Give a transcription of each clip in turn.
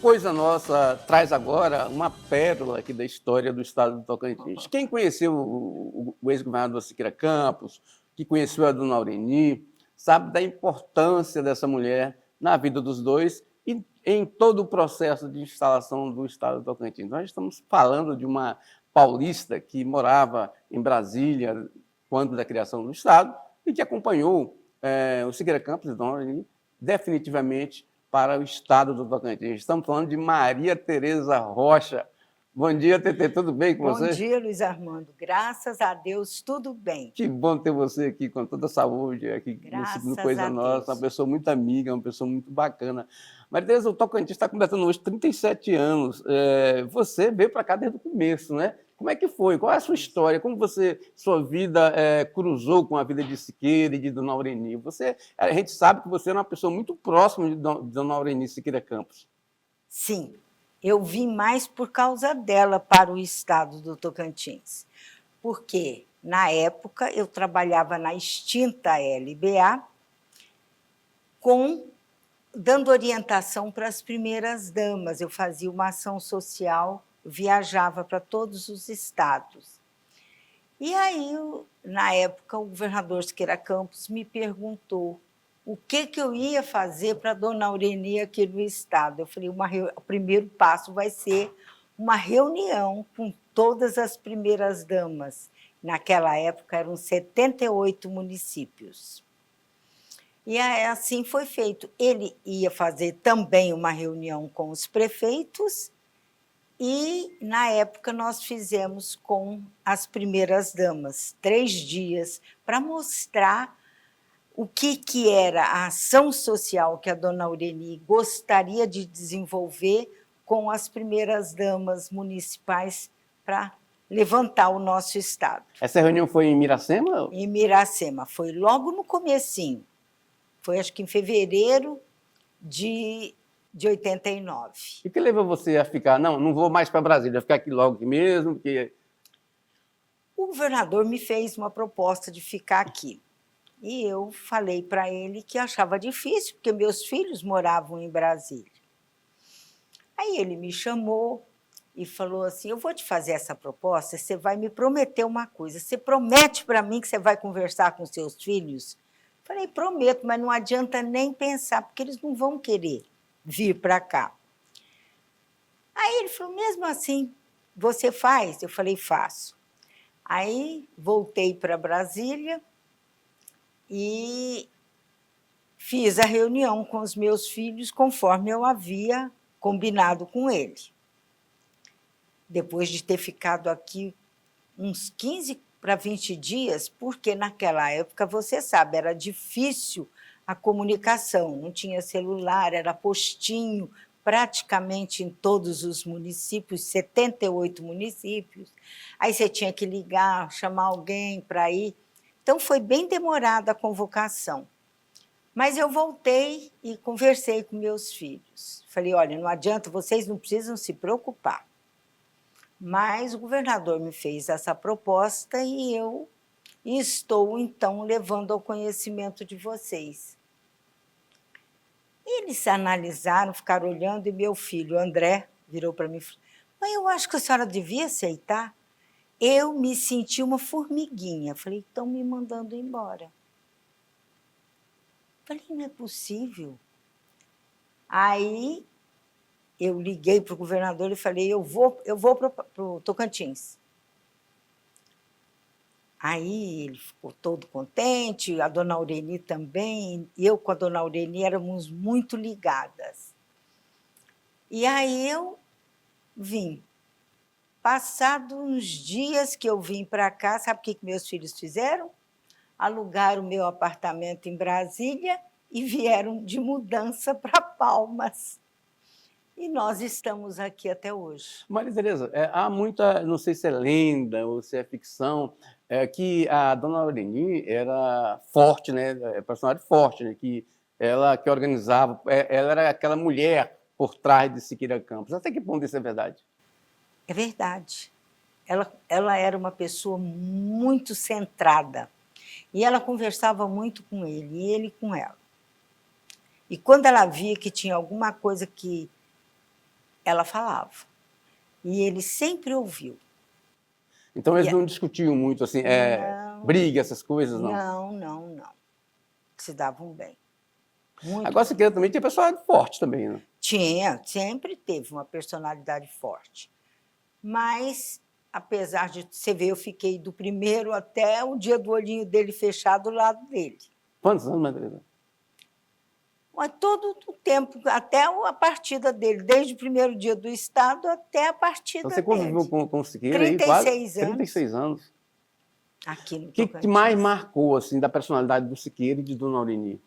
Coisa Nossa traz agora uma pérola aqui da história do estado do Tocantins. Quem conheceu o ex-governador Siqueira Campos, que conheceu a dona Aureni, sabe da importância dessa mulher na vida dos dois e em todo o processo de instalação do estado do Tocantins. Nós estamos falando de uma paulista que morava em Brasília quando da criação do estado e que acompanhou o Siqueira Campos e a dona Aureni definitivamente para o estado do Tocantins. Estamos falando de Maria Tereza Rocha. Bom dia, Tetê, tudo bem com você? Bom dia, Luiz Armando. Graças a Deus, tudo bem. Que bom ter você aqui com toda a saúde, aqui no Coisa Nossa, uma pessoa muito amiga, uma pessoa muito bacana. Maria Tereza, o Tocantins está completando hoje 37 anos. Você veio para cá desde o começo, né? Como é que foi? Qual é a sua história? Como sua vida cruzou com a vida de Siqueira e de Dona Aureni? A gente sabe que você é uma pessoa muito próxima de Dona Aureni Siqueira Campos. Sim, eu vim mais por causa dela para o estado do Tocantins, porque, na época, eu trabalhava na extinta LBA, dando orientação para as primeiras damas. Eu fazia uma ação social, viajava para todos os estados. E aí, na época, o governador Siqueira Campos me perguntou o que eu ia fazer para a dona Aureni aqui no estado. Eu falei, o primeiro passo vai ser uma reunião com todas as primeiras damas. Naquela época, eram 78 municípios. E assim foi feito. Ele ia fazer também uma reunião com os prefeitos e, na época, nós fizemos com as primeiras damas, 3 dias, para mostrar o que era a ação social que a dona Aureni gostaria de desenvolver com as primeiras damas municipais para levantar o nosso estado. Essa reunião foi em Miracema? Em Miracema, foi logo no comecinho. Foi, acho que em fevereiro de 89. E o que levou você a ficar? Não vou mais para Brasília, vou ficar aqui logo aqui mesmo, porque... O governador me fez uma proposta de ficar aqui. E eu falei para ele que achava difícil, porque meus filhos moravam em Brasília. Aí ele me chamou e falou assim, eu vou te fazer essa proposta, você vai me prometer uma coisa, você promete para mim que você vai conversar com seus filhos? Falei, prometo, mas não adianta nem pensar, porque eles não vão querer vir para cá. Aí ele falou, mesmo assim, você faz? Eu falei, faço. Aí voltei para Brasília e fiz a reunião com os meus filhos conforme eu havia combinado com ele. Depois de ter ficado aqui uns 15 para 20 dias, porque naquela época, você sabe, era difícil a comunicação, não tinha celular, era postinho, praticamente em todos os municípios, 78 municípios. Aí você tinha que ligar, chamar alguém para ir. Então, foi bem demorada a convocação. Mas eu voltei e conversei com meus filhos. Falei, olha, não adianta, vocês não precisam se preocupar. Mas o governador me fez essa proposta e eu estou, então, levando ao conhecimento de vocês. Eles se analisaram, ficaram olhando, e meu filho, André, virou para mim e falou, mas eu acho que a senhora devia aceitar. Eu me senti uma formiguinha. Falei, estão me mandando embora. Falei, não é possível. Aí eu liguei para o governador e falei, eu vou para o Tocantins. Aí ele ficou todo contente, a dona Aureni também, eu com a dona Aureni éramos muito ligadas. E aí eu vim. Passados uns dias que eu vim para cá, sabe o que meus filhos fizeram? Alugaram o meu apartamento em Brasília e vieram de mudança para Palmas. E nós estamos aqui até hoje. Maria Tereza, há muita, não sei se é lenda ou se é ficção, que a dona Aureni era forte, né? Personagem forte, né? Que ela que organizava, ela era aquela mulher por trás de Siqueira Campos. Até que ponto isso é verdade? É verdade. Ela era uma pessoa muito centrada. E ela conversava muito com ele, e ele com ela. E quando ela via que tinha alguma coisa que ela falava. E ele sempre ouviu. Então eles não discutiam muito, assim, Não. briga, essas coisas, não? Não. Se davam bem. Muito Agora, bem. Siqueira também tem personalidade forte também, né? Tinha, sempre teve uma personalidade forte. Mas, apesar de você ver, eu fiquei do primeiro até o dia do olhinho dele fechado do lado dele. Quantos anos, Maria Tereza? Mas todo o tempo, até a partida dele, desde o primeiro dia do Estado até a partida Então, você conviveu dele. com o Siqueira aí 36 quase anos. 36 anos. Aqui no O que Tocantins. mais marcou assim, da personalidade do Siqueira e de Dona Aureni?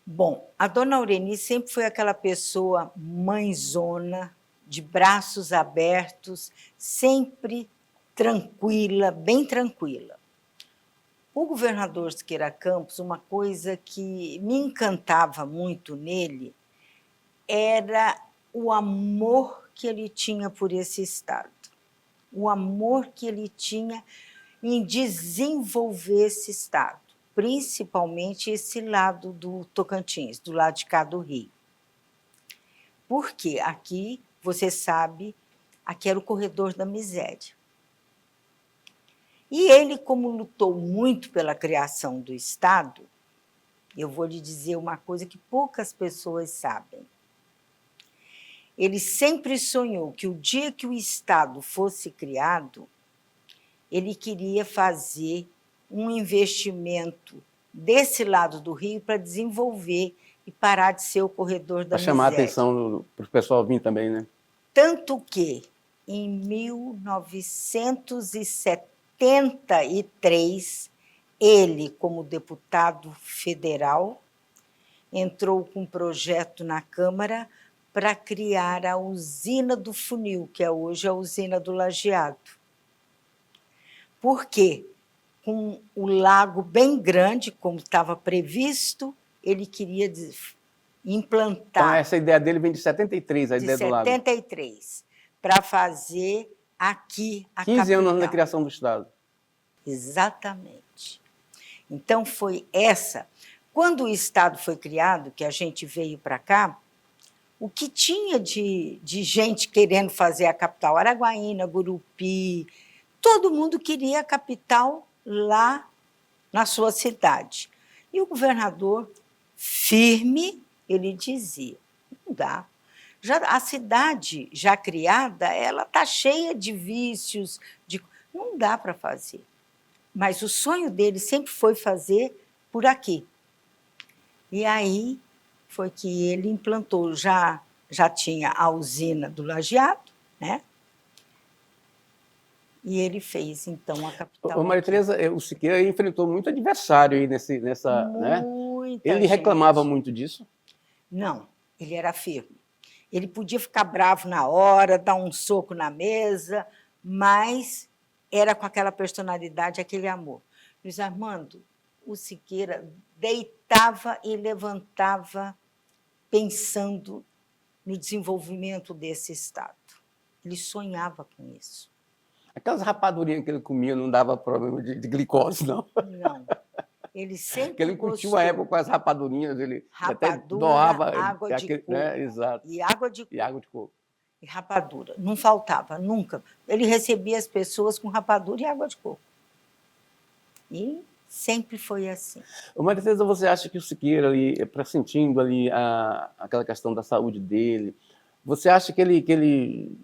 Bom, a Dona Aureni sempre foi aquela pessoa mãezona, de braços abertos, sempre tranquila, bem tranquila. O governador Siqueira Campos, uma coisa que me encantava muito nele era o amor que ele tinha por esse Estado, o amor que ele tinha em desenvolver esse Estado, principalmente esse lado do Tocantins, do lado de cá do Rio. Porque aqui, você sabe, aqui era o corredor da miséria. E ele, como lutou muito pela criação do Estado, eu vou lhe dizer uma coisa que poucas pessoas sabem. Ele sempre sonhou que o dia que o Estado fosse criado, ele queria fazer um investimento desse lado do Rio para desenvolver e parar de ser o corredor da Para chamar a miséria. atenção para o pessoal vir também, né? Tanto que, em 1973, ele, como deputado federal, entrou com um projeto na Câmara para criar a usina do Funil, que é hoje a usina do Lajeado. Por quê? Com o lago bem grande, como estava previsto, ele queria implantar... Então, essa ideia dele vem de 73, a ideia do lago. De 73, para fazer aqui a 15 capital. anos da criação do Estado. Exatamente. Então, foi essa. Quando o Estado foi criado, que a gente veio para cá, o que tinha de gente querendo fazer a capital, Araguaína, Gurupi, todo mundo queria a capital lá na sua cidade. E o governador, firme, ele dizia, não dá. A cidade já criada, ela está cheia de vícios, não dá para fazer. Mas o sonho dele sempre foi fazer por aqui. E aí foi que ele implantou, já tinha a usina do Lajeado, né? E ele fez, então, a capital. Ô, Maria Tereza, o Siqueira enfrentou muito adversário aí nessa... Muita Ele gente. reclamava muito disso? Não, ele era firme. Ele podia ficar bravo na hora, dar um soco na mesa, mas era com aquela personalidade, aquele amor. Luiz Armando, o Siqueira deitava e levantava pensando no desenvolvimento desse Estado. Ele sonhava com isso. Aquelas rapadurinhas que ele comia não dava problema de glicose, não? Não. Ele sempre Porque ele curtiu a época com as rapadurinhas, ele até rapadura, doava... água de coco. Né? Exato. E água de coco. E água de coco. E rapadura. Não faltava, nunca. Ele recebia as pessoas com rapadura e água de coco. E sempre foi assim. Maria Tereza, você acha que o Siqueira, ali, pressentindo ali aquela questão da saúde dele, você acha que ele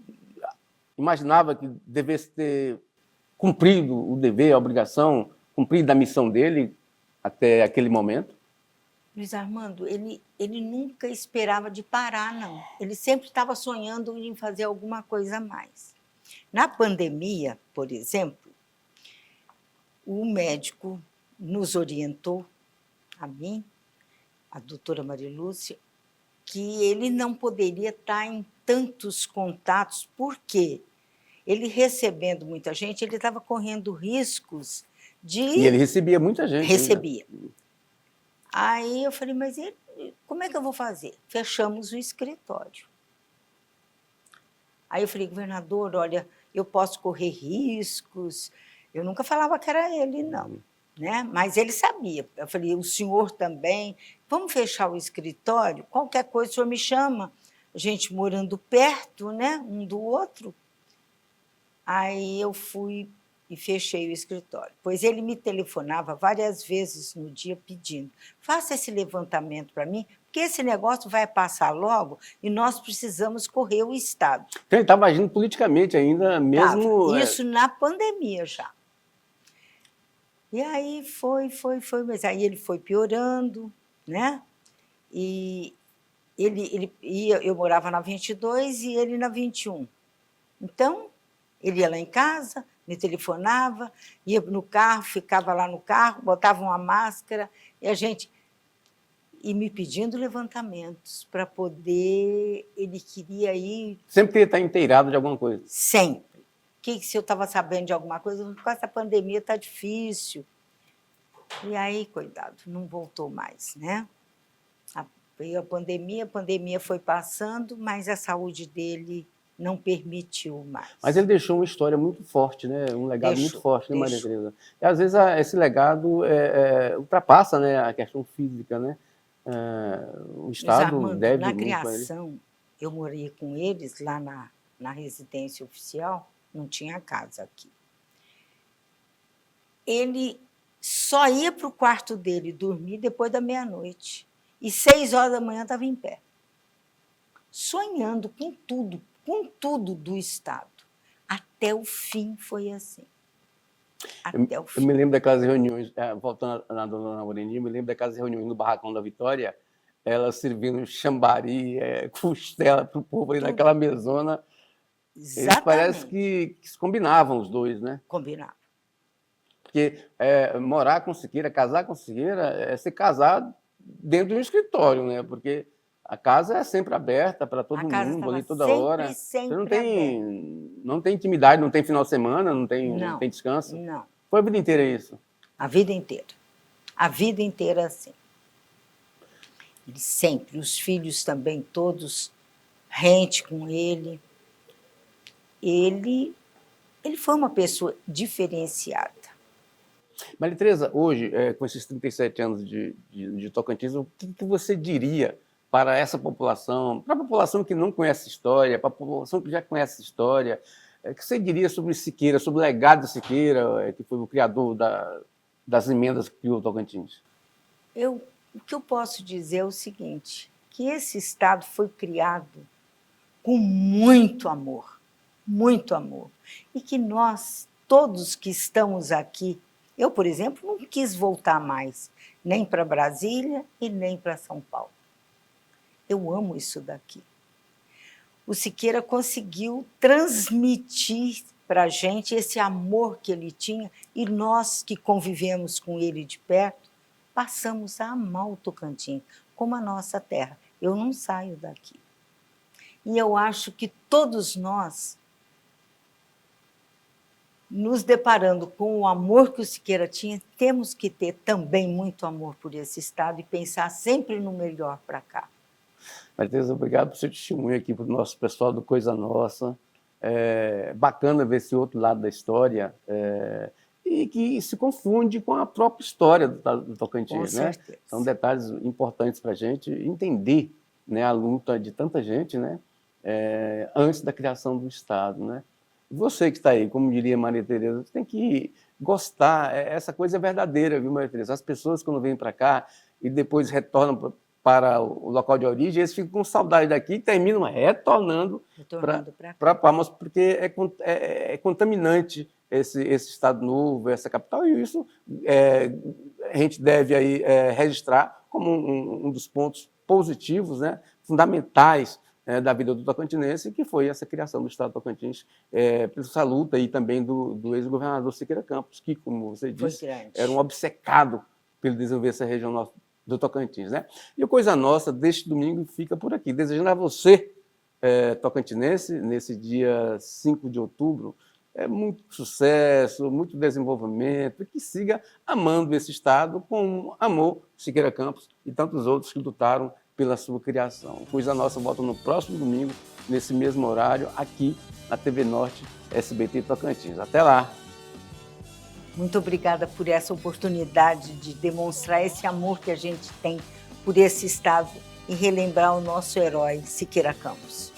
imaginava que devesse ter cumprido o dever, a obrigação, cumprido a missão dele até aquele momento? Luiz Armando, ele nunca esperava de parar, não. Ele sempre estava sonhando em fazer alguma coisa a mais. Na pandemia, por exemplo, o médico nos orientou, a mim, a doutora Marilúcia, que ele não poderia estar em tantos contatos, porque ele recebendo muita gente, ele estava correndo riscos de... E ele recebia muita gente. Recebia. Aí eu falei, mas como é que eu vou fazer? Fechamos o escritório. Aí eu falei, governador, olha, eu posso correr riscos. Eu nunca falava que era ele, não. Né? Mas ele sabia. Eu falei, o senhor também, vamos fechar o escritório? Qualquer coisa o senhor me chama a gente morando perto, né, um do outro. Aí eu fui e fechei o escritório, pois ele me telefonava várias vezes no dia pedindo: faça esse levantamento para mim, porque esse negócio vai passar logo e nós precisamos correr o Estado. Então, ele estava agindo politicamente ainda, mesmo... Isso na pandemia já. E aí foi, mas aí ele foi piorando, né? E ele ia, eu morava na 22 e ele na 21. Então, ele ia lá em casa, me telefonava, ia no carro, ficava lá no carro, botava uma máscara, e me pedindo levantamentos para poder... Ele queria ir... Sempre queria estar inteirado de alguma coisa. Sempre. Se eu estava sabendo de alguma coisa, com essa pandemia está difícil. E aí, coitado, não voltou mais, né? Veio a pandemia foi passando, mas a saúde dele não permitiu mais. Mas ele deixou uma história muito forte, né? Um legado muito forte, né, Maria Tereza? E às vezes esse legado ultrapassa, né, a questão física, né? O Estado Armando, deve na muito criação, a ele. Eu morei com eles lá na residência oficial, não tinha casa aqui. Ele só ia para o quarto dele dormir depois da meia-noite. E 6 horas da manhã estava em pé, sonhando com tudo do Estado. Até o fim foi assim. Até o fim. Eu me lembro daquelas reuniões, voltando na dona Aureni, me lembro daquelas reuniões no Barracão da Vitória, ela servindo chambari, costela para o povo ali naquela mesona. Exatamente. Eles parece que se combinavam os dois, né? Combinavam. Porque morar com Siqueira, casar com Siqueira, é ser casado dentro de um escritório, né? Porque a casa é sempre aberta para todo mundo, ali toda hora. Você não tem intimidade, não tem final de semana, não tem descanso? Não. Foi a vida inteira isso? A vida inteira. A vida inteira, assim. Ele sempre, os filhos também, todos, rente com ele. Ele foi uma pessoa diferenciada. Maria Tereza, hoje, com esses 37 anos de Tocantins, o que você diria para essa população, para a população que não conhece a história, para a população que já conhece a história, o que você diria sobre Siqueira, sobre o legado de Siqueira, que foi o criador das emendas que criou o Tocantins? O que eu posso dizer é o seguinte, que esse Estado foi criado com muito amor, e que nós, todos que estamos aqui, eu, por exemplo, não quis voltar mais, nem para Brasília e nem para São Paulo. Eu amo isso daqui. O Siqueira conseguiu transmitir para a gente esse amor que ele tinha, e nós que convivemos com ele de perto, passamos a amar o Tocantins como a nossa terra. Eu não saio daqui. E eu acho que todos nós, nos deparando com o amor que o Siqueira tinha, temos que ter também muito amor por esse Estado e pensar sempre no melhor para cá. Maria Tereza, obrigado por seu testemunho aqui para o nosso pessoal do Coisa Nossa. Bacana ver esse outro lado da história e que se confunde com a própria história do Tocantins, né? São detalhes importantes para a gente entender, né, a luta de tanta gente, né, antes da criação do Estado, né? Você que está aí, como diria Maria Tereza, você tem que gostar, essa coisa é verdadeira, viu, Maria Tereza? As pessoas, quando vêm para cá e depois retornam para o local de origem, eles ficam com saudade daqui e terminam retornando para Palmas, porque é contaminante esse Estado novo, essa capital, e isso a gente deve aí, registrar como um dos pontos positivos, né, fundamentais da vida do tocantinense, que foi essa criação do Estado do Tocantins, essa luta aí também do ex-governador Siqueira Campos, que, como você disse, era um obcecado pelo desenvolver essa região do Tocantins, né? E o Coisa Nossa deste domingo fica por aqui, desejando a você, tocantinense, nesse dia 5 de outubro, muito sucesso, muito desenvolvimento, e que siga amando esse Estado como amou Siqueira Campos e tantos outros que lutaram pela sua criação. Coisa Nossa volta no próximo domingo, nesse mesmo horário, aqui na TV Norte SBT Tocantins. Até lá! Muito obrigada por essa oportunidade de demonstrar esse amor que a gente tem por esse Estado e relembrar o nosso herói Siqueira Campos.